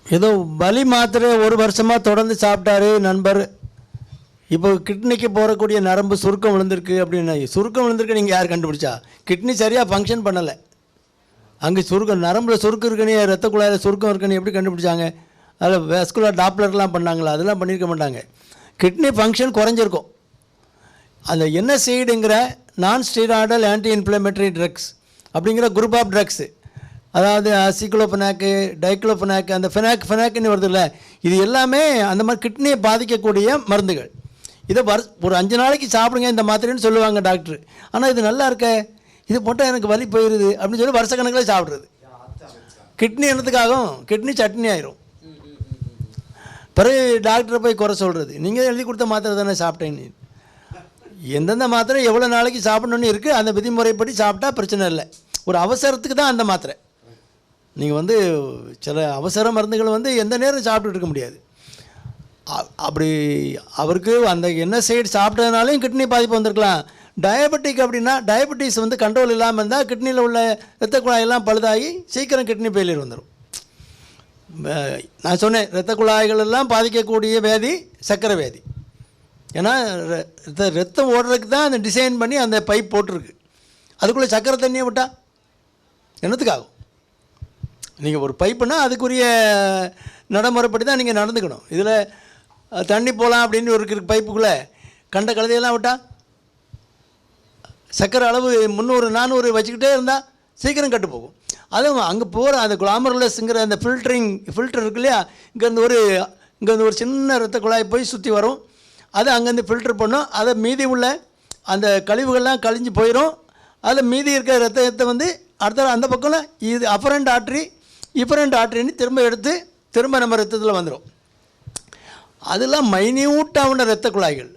ஏதோ வலி மாத்திரை ஒரு வருஷமாக தொடர்ந்து சாப்பிட்டாரு நண்பர். இப்போ கிட்னிக்கு போகக்கூடிய நரம்பு சுருக்கம் விழுந்திருக்கு அப்படின்னா, சுருக்கம் விழுந்திருக்கு நீங்கள் யார் கண்டுபிடிச்சா? கிட்னி சரியாக ஃபங்க்ஷன் பண்ணலை. அங்கே சுருக்கம், நரம்பில் சுருக்கம் இருக்குன்னு, ரத்த குழாயில் சுருக்கம் இருக்குன்னு எப்படி கண்டுபிடிச்சாங்க? அதில் வெஸ்குலர் டாப்லர்லாம் பண்ணாங்களா? அதெல்லாம் பண்ணியிருக்க மாட்டாங்க. கிட்னி ஃபங்க்ஷன் குறைஞ்சிருக்கும். அந்த NSAIDங்கிற non steroidal anti inflammatory drugs அப்படிங்கிற குரூப் ஆஃப் ட்ரக்ஸு, அதாவது அசிக்ளோஃபெனாக்கு, டைக்ளோஃபெனாக்கு, அந்த ஃபெனாக்குன்னு வருது இல்லை, இது எல்லாமே அந்த மாதிரி கிட்னியை பாதிக்கக்கூடிய மருந்துகள். இதை ஒரு 5 நாளைக்கு சாப்பிடுங்க இந்த மாத்திரைன்னு சொல்லுவாங்க டாக்டர். ஆனால் இது நல்லா இருக்க, இது போட்டால் எனக்கு வலி போயிடுது அப்படின்னு சொல்லி வருஷக்கணக்கில் சாப்பிட்றது. கிட்னி என்னத்துக்காகும்? கிட்னி சட்னி ஆயிரும். பிறகு டாக்டரை போய் குறை சொல்கிறது, நீங்கள் எழுதி கொடுத்த மாத்திரை தானே சாப்பிட்டேன்னு. எந்தெந்த மாத்திரை எவ்வளோ நாளைக்கு சாப்பிடணுன்னு இருக்குது, அந்த விதிமுறைப்படி சாப்பிட்டா பிரச்சனை இல்லை. ஒரு அவசரத்துக்கு தான் அந்த மாத்திரை. நீங்கள் சில அவசர மருந்துகள் எந்த நேரம் சாப்பிட்டுட்டு இருக்க முடியாது. அப்படி அவருக்கு அந்த NSAID சாப்பிட்டதுனாலையும் கிட்னி பாதிப்பு வந்திருக்கலாம். டயபெட்டிக் அப்படின்னா, டயபெட்டிஸ் கண்ட்ரோல் இல்லாமல் இருந்தால் கிட்னியில் உள்ள இரத்த குழாயெல்லாம் பழுதாகி சீக்கிரம் கிட்னி ஃபெயிலியர் வந்துடும். நான் சொன்னேன், இரத்த குழாய்கள் எல்லாம் பாதிக்கக்கூடிய வியாதி சர்க்கரை வியாதி. ஏன்னா ரத்தம் ஓடுறதுக்கு தான் அந்த டிசைன் பண்ணி அந்த பைப் போட்டிருக்கு. அதுக்குள்ளே சர்க்கரை தண்ணியை விட்டால் என்னத்துக்காகும்? நீங்கள் ஒரு பைப்புனா அதுக்குரிய நடைமுறைப்படி தான் நீங்கள் நடந்துக்கணும். இதில் தண்ணி போகலாம் அப்படின்னு ஒரு பைப்புக்குள்ளே கண்ட கழுதையெல்லாம் விட்டால் சர்க்கரை அளவு 300 400 வச்சுக்கிட்டே இருந்தால் சீக்கிரம் கட்டு போகும். அதுவும் அங்கே போகிற அந்த குளாமர்லெஸ்ங்கிற அந்த ஃபில்டர் இருக்கு இல்லையா, இங்கேருந்து ஒரு சின்ன இரத்த குழாய் போய் சுற்றி வரும். அதை அங்கேருந்து ஃபில்டர் பண்ணும். அதை மீதி உள்ள அந்த கழிவுகள்லாம் கழிஞ்சு போயிடும். அதில் மீதி இருக்கிற ரத்தத்தை அடுத்த அந்த பக்கம் இது அஃபரண்ட் ஆர்ட்ரி இஃபரண்ட் ஆர்ட்ரின்னு திரும்ப எடுத்து திரும்ப நம்ம ரத்தத்தில் வந்துடும். அதெல்லாம் மைன்யூட்டான இரத்த குழாய்கள்.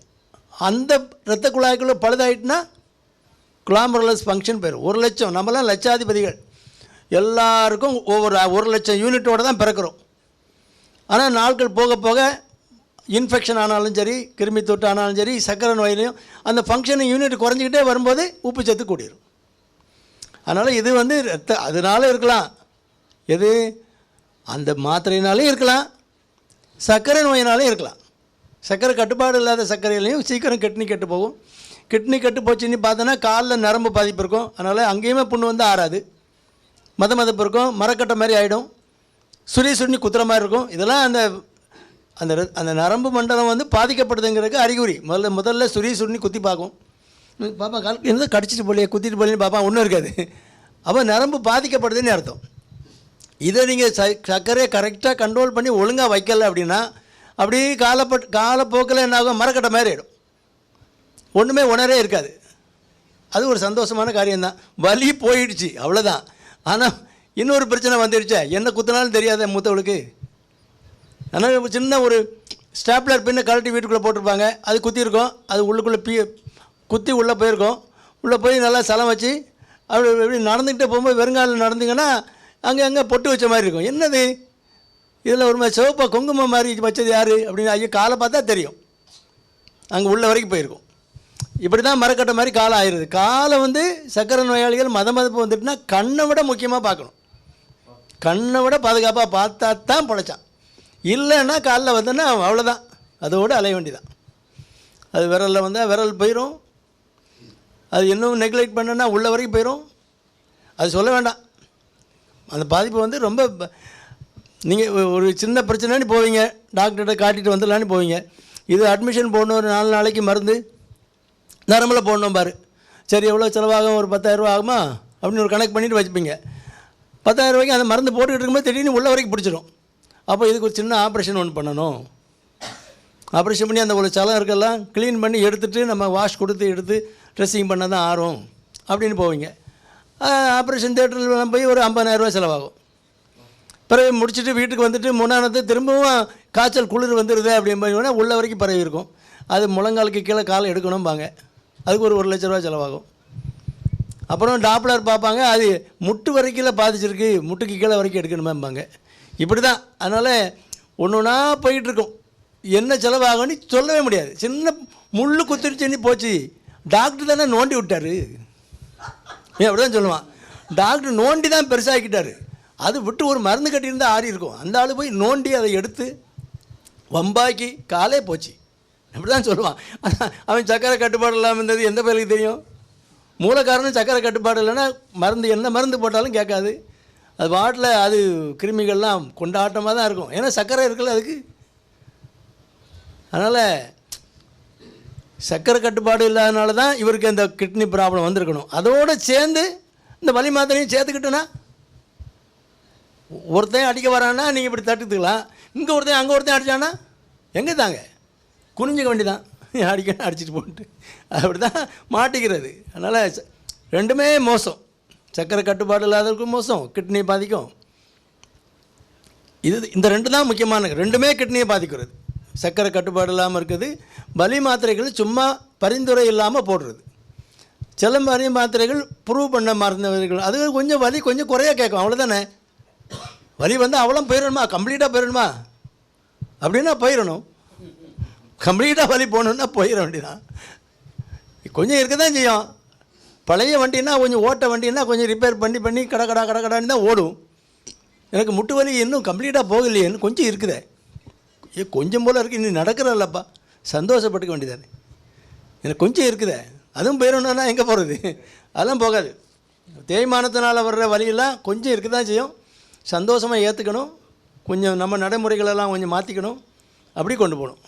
அந்த இரத்த குழாய்க்குள்ளே பழுதாயிட்டுனா குளாமர்லஸ் ஃபங்க்ஷன் போயிடும். 1 லட்சம், நம்மளாம் லட்சாதிபதிகள், எல்லாருக்கும் ஒவ்வொரு 1 லட்சம் யூனிட்டோடு தான் பிறக்கிறோம். ஆனால் நாட்கள் போக போக இன்ஃபெக்ஷன் ஆனாலும் சரி, கிருமி தொட்டு ஆனாலும் சரி, சர்க்கரை நோயிலையும் அந்த ஃபங்க்ஷன் யூனிட் குறைஞ்சிக்கிட்டே வரும்போது உப்பு சத்து கூடிடும். அதனால் இது அதனால இருக்கலாம். எது? அந்த மாத்திரையினாலே இருக்கலாம், சர்க்கரை நோயினாலே இருக்கலாம். சர்க்கரை கட்டுப்பாடு இல்லாத சர்க்கரையிலையும் சீக்கிரம் கிட்னி கெட்டு போகும். கிட்னி கெட்டு போச்சுன்னு பார்த்தோன்னா காலில் நரம்பு பாதிப்பு இருக்கும். அதனால் அங்கேயுமே புண்ணு ஆறாது, மதப்பு இருக்கும், மரக்கட்டை மாதிரி ஆகிடும், சுண்ணி குத்துற மாதிரி இருக்கும். இதெல்லாம் அந்த அந்த அந்த நரம்பு மண்டலம் பாதிக்கப்படுதுங்கிறதுக்கு அறிகுறி. முதல்ல சுண்ணி குத்தி பார்க்கும். பாப்பா கால் என்ன கடிச்சிட்டு போலியே, குத்திட்டு போலின்னு பாப்பா ஒன்றும் இருக்காது. அப்போ நரம்பு பாதிக்கப்படுதுன்னு அர்த்தம். இதை நீங்கள் சர்க்கரையை கரெக்டாக கண்ட்ரோல் பண்ணி ஒழுங்காக வைக்கலை அப்படின்னா அப்படியே காலப்போக்கில் என்ன ஆகும்? மரக்கட்டை மாதிரி ஆகிடும், ஒன்றுமே உணரே இருக்காது. அது ஒரு சந்தோஷமான காரியம்தான். வலி போயிடுச்சு அவ்வளோதான். ஆனால் இன்னொரு பிரச்சனை வந்துடுச்சே, என்ன குத்தினாலும் தெரியாத மூத்தவளுக்கு. ஆனால் சின்ன ஒரு ஸ்டாப்லர் பின்ன கழட்டி வீட்டுக்குள்ளே போட்டிருப்பாங்க, அது குத்திருக்கோம், அது உள்ளுக்குள்ளே குத்தி உள்ளே போயிருக்கோம். உள்ளே போய் நல்லா சலம் வச்சு அப்படி நடந்துக்கிட்டே போகும்போது வெறுங்காலில் நடந்தீங்கன்னா அங்கே பொட்டு வச்ச மாதிரி இருக்கும். என்னது இதில் ஒரு மாதிரி சிவப்பாக குங்குமம் மாதிரி வச்சது யார் அப்படின்னு ஐயோ காலை பார்த்தா தெரியும், அங்கே உள்ள வரைக்கும் போயிருக்கும். இப்படி தான் மரக்கட்டை மாதிரி காலை ஆயிடுது. காலை சர்க்கரை நோயாளிகள் மதப்பு வந்துட்டுனா கண்ணை விட முக்கியமாக பார்க்கணும். கண்ணை விட பாதுகாப்பாக பார்த்தா தான் பிழைச்சான். இல்லைன்னா காலில் வந்தோன்னா அவ்வளோதான், அதோடு அலைய வேண்டிதான். அது விரலில் வந்தால் விரல் போயிடும். அது இன்னும் நெக்லெக்ட் பண்ணனா உள்ள வரைக்கும் போயிடும். அது சொல்ல வேண்டாம். அந்த பாதிப்பு ரொம்ப நீங்கள் ஒரு சின்ன பிரச்சனைன்னு போவீங்க, டாக்டர்கிட்ட காட்டிட்டு வந்துடலான்னு போவீங்க. இது அட்மிஷன் போடணும், ஒரு 4 நாளைக்கு மருந்து நரம்பில் போடணும் பாரு, சரி எவ்வளோ செலவாகும், ஒரு 10,000 ரூபா ஆகுமா அப்படின்னு ஒரு கணக்கு பண்ணிவிட்டு வச்சுப்பீங்க. 10,000 ரூபாய்க்கு அந்த மருந்து போட்டுக்கிட்டு இருக்கும்போது திடீர்னு உள்ள வரைக்கும் பிடிச்சிடும். அப்போ இதுக்கு ஒரு சின்ன ஆப்ரேஷன் ஒன்று பண்ணணும். ஆப்ரேஷன் பண்ணி அந்த ஒரு சலம் இருக்கெல்லாம் க்ளீன் பண்ணி எடுத்துகிட்டு நம்ம வாஷ் கொடுத்து எடுத்து ட்ரெஸ்ஸிங் பண்ண தான் ஆறும் அப்படின்னு போவீங்க. ஆப்ரேஷன் தேட்டரில் போய் ஒரு 50,000 ரூபா செலவாகும். பிறகு முடிச்சுட்டு வீட்டுக்கு வந்துட்டு முன்னானது திரும்பவும் காய்ச்சல் குளிர் வந்துடுது அப்படின்னு உள்ள வரைக்கும் பரவி இருக்கும். அது முழங்காலுக்கு கீழே காலை எடுக்கணும்பாங்க, அதுக்கு ஒரு 1 லட்ச ரூபா செலவாகும். அப்புறம் டாப்லர் பார்ப்பாங்க, அது முட்டு வரைக்கும் பாதிச்சிருக்கு, முட்டுக்கு கீழே வரைக்கும் எடுக்கணுமேம்பாங்க. இப்படி தான். அதனால் ஒன்று ஒன்றா போயிட்டுருக்கும். என்ன செலவாகும்னு சொல்லவே முடியாது. சின்ன முள் குத்திருச்சுன்னு போச்சு, டாக்டர் தானே நோண்டி விட்டார், அப்படி தான் சொல்லுவான். டாக்டர் நோண்டி தான் பெருசாகிக்கிட்டார். அது விட்டு ஒரு மருந்து கட்டியிருந்தால் ஆறி இருக்கும். அந்த ஆள் போய் நோண்டி அதை எடுத்து வம்பாக்கி காலே போச்சு. அப்படி தான் சொல்லுவான். அவன் சக்கரை கட்டுப்பாடு இல்லாமல் இருந்தது எந்த பேருக்கு தெரியும்? மூல காரணம் சக்கரை கட்டுப்பாடு இல்லைன்னா மருந்து என்ன மருந்து போட்டாலும் கேட்காது. அது பாட்டில் அது கிருமிகள்லாம் கொண்டாட்டமாக தான் இருக்கும். ஏன்னா சர்க்கரை இருக்குல்ல அதுக்கு. அதனால் சர்க்கரை கட்டுப்பாடு இல்லாதனால தான் இவருக்கு அந்த கிட்னி ப்ராப்ளம் வந்திருக்கணும். அதோடு சேர்ந்து இந்த வலி மாத்திரையும் சேர்த்துக்கிட்டோன்னா ஒருத்தையும் அடிக்க வரான்னா நீங்கள் இப்படி தட்டுத்துக்கலாம். இங்கே ஒருத்தையும் அங்கே ஒருத்தையும் அடித்தானா எங்கே தாங்க குனிஞ்சிக்க வேண்டி தான் அடிக்கணும் அடிச்சுட்டு போட்டு அப்படி தான் மாட்டிக்கிறது. அதனால் ரெண்டுமே மோசம். சர்க்கரை கட்டுப்பாடு இல்லாதவருக்கும் மோசம், கிட்னியை பாதிக்கும். இந்த ரெண்டு தான் முக்கியமானது. ரெண்டுமே கிட்னியை பாதிக்கிறது. சர்க்கரை கட்டுப்பாடு இல்லாமல் இருக்குது. வலி மாத்திரைகள் சும்மா பரிந்துரை இல்லாமல் போடுறது. சில வலி மாத்திரைகள் ப்ரூவ் பண்ண மருந்துகள் அது கொஞ்சம் வலி கொஞ்சம் குறையாக கேட்கும், அவ்வளோதானே. வலி வந்து அவ்வளோ போயிடணுமா, கம்ப்ளீட்டாக போயிடணுமா அப்படின்னா போயிடணும். கம்ப்ளீட்டாக வலி போகணுன்னா போயிட வேண்டியதான். கொஞ்சம் இருக்க தான் செய்யும். பழைய வண்டின்னா கொஞ்சம் ஓட்ட வண்டின்னா கொஞ்சம் ரிப்பேர் பண்ணி கடான்னு தான் ஓடும். எனக்கு முட்டு வலி இன்னும் கம்ப்ளீட்டாக போகலையேன்னு கொஞ்சம் இருக்குதே. கொஞ்சம் போல் இருக்குது, இன்னும் நடக்கிறல்லப்பா, சந்தோஷப்பட்டுக்க வேண்டியதானே. எனக்கு கொஞ்சம் இருக்குதே, அதுவும் போயிடணுன்னா எங்கே போகிறது? அதெல்லாம் போகாது. தேய்மானத்தினால் வர்ற வலியெல்லாம் கொஞ்சம் இருக்க தான் செய்யும். சந்தோஷமாக ஏற்றுக்கணும். கொஞ்சம் நம்ம நடைமுறைகளெல்லாம் கொஞ்சம் மாற்றிக்கணும். அப்படி கொண்டு போகணும்.